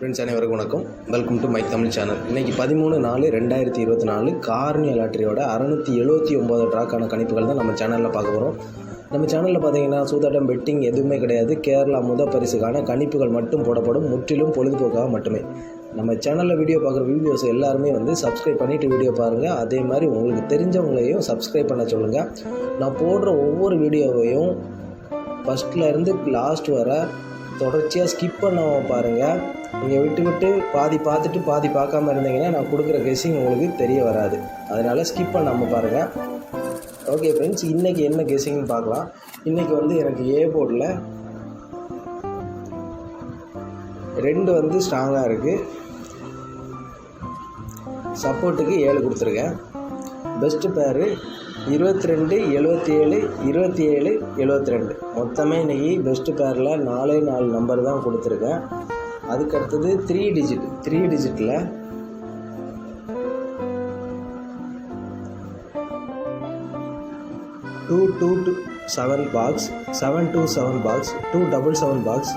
Friends அனைவருக்கும் வணக்கம். Welcome to my Tamil channel. இன்றைக்கி 13/4/2024 கார்னியா லாட்டரியோட 679 ட்ராக்கான கணிப்புகள் தான் நம்ம சேனலில் பார்க்க போகிறோம். நம்ம சேனலில் பார்த்தீங்கன்னா சூதாட்டம், பெட்டிங் எதுவுமே கிடையாது. கேரளா பரிசுக்கான கணிப்புகள் மட்டும் போடப்படும், முற்றிலும் பொழுதுபோக்காக மட்டுமே. நம்ம சேனலில் வீடியோ பார்க்குற வியூவர்ஸ் எல்லாருமே சப்ஸ்கிரைப் பண்ணிவிட்டு வீடியோ பாருங்கள். அதே மாதிரி உங்களுக்கு தெரிஞ்சவங்களையும் சப்ஸ்கிரைப் பண்ண சொல்லுங்கள். நான் போடுற ஒவ்வொரு வீடியோவையும் ஃபஸ்ட்லேருந்து லாஸ்ட் வர தொடர்ச்சியாக ஸ்கிப் பண்ணாமல் பாருங்கள். நீங்கள் விட்டு பாதி பார்த்துட்டு பாதி பார்க்காம இருந்தீங்கன்னா நான் கொடுக்குற கெஸ்ஸிங் உங்களுக்கு தெரிய வராது. அதனால் ஸ்கிப் பண்ணாமல் பாருங்கள். ஓகே ஃப்ரெண்ட்ஸ், இன்றைக்கி என்ன கெஸ்ஸிங்னு பார்க்கலாம். இன்றைக்கி எனக்கு ஏ போர்டில் 2 ஸ்ட்ராங்காக இருக்குது. சப்போர்ட்டுக்கு 7 கொடுத்துருக்கேன். பெஸ்ட்டு பேரு 22, 77, 27, 72. மொத்தமே இன்றைக்கி பெஸ்ட்டு பேரில் 4 நம்பர் தான் கொடுத்துருக்கேன். அதுக்கடுத்தது 3 டிஜிட்டில் 227 பாக்ஸ், 727 பாக்ஸ், 277 பாக்ஸ்,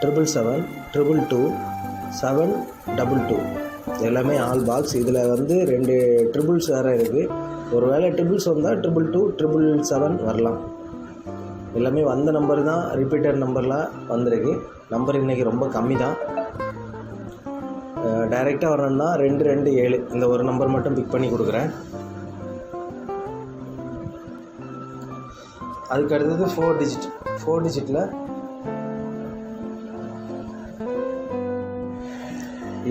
777, 222, 722 எல்லாமே ஆல் பாக்ஸ். இதில் 2 ட்ரிபிள்ஸ் வேறு இருக்குது. ஒரு வேளை ட்ரிபிள்ஸ் வந்தால் 222, 777 வரலாம். எல்லாமே வந்த நம்பர் தான், ரிப்பீட்டட் நம்பர்லாம் வந்திருக்கு. நம்பர் இன்றைக்கி ரொம்ப கம்மி தான். டைரெக்டாக வரணும்னா 227 இந்த ஒரு நம்பர் மட்டும் பிக் பண்ணி கொடுக்குறேன். அதுக்கு அடுத்தது 4 டிஜிட்டில்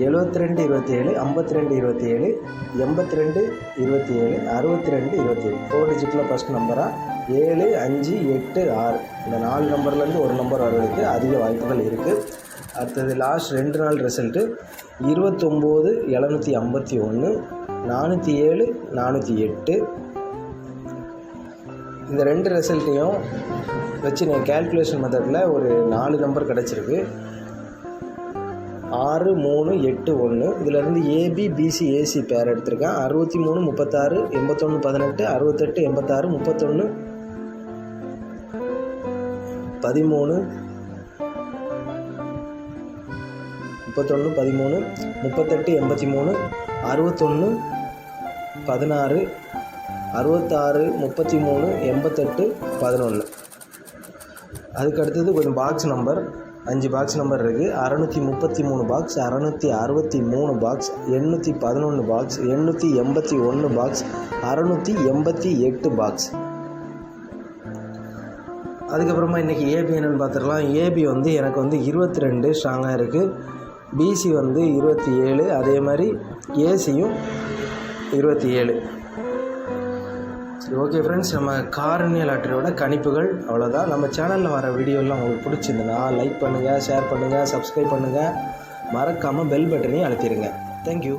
72, 27, 52, 27, 82, 27, 62, 27. 4 டிஜிட்டில் ஃபஸ்ட் நம்பராக 7, 5, 8, 6 இந்த 4 நம்பர்லேருந்து ஒரு நம்பர் வர்றதுக்கு அதிக வாய்ப்புகள் இருக்குது. அடுத்தது லாஸ்ட் 2 நாள் ரிசல்ட்டு 29, 751, 407, 408. இந்த 2 ரிசல்ட்டையும் வச்சு நான் கேல்குலேஷன் மெத்தடில் ஒரு 4 நம்பர் கிடச்சிருக்கு. 6, 3, 8, 1. இதிலேருந்து ஏபி, பிசி, ஏசி பேர் எடுத்திருக்கேன். 63, 36, 81, 18, 68, 86, 31, 13, 31, 13, 38, 83, 61, 16, 66, 33, 88, 11. அதுக்கு அடுத்தது கொஞ்சம் பாக்ஸ் நம்பர் 5 பாக்ஸ் நம்பர் இருக்குது. 633 box, 663 box, 811 box, 881 box, 688 box. அதுக்கப்புறமா இன்றைக்கி ஏபி என்னென்னு பார்த்துடலாம். ஏபி எனக்கு 22 ஸ்ட்ராங்காக இருக்குது. பிசி 27, அதே மாதிரி ஏசியும் 27. சரி, ஓகே ஃப்ரெண்ட்ஸ், நம்ம கார்னியா லாட்டரியோட கணிப்புகள் அவ்வளோதான். நம்ம சேனலில் வர வீடியோலாம் உங்களுக்கு பிடிச்சிருந்துன்னா லைக் பண்ணுங்கள், ஷேர் பண்ணுங்கள், சப்ஸ்கிரைப் பண்ணுங்கள். மறக்காமல் பெல் பட்டனையும் அழுத்திடுங்க. தேங்க்யூ.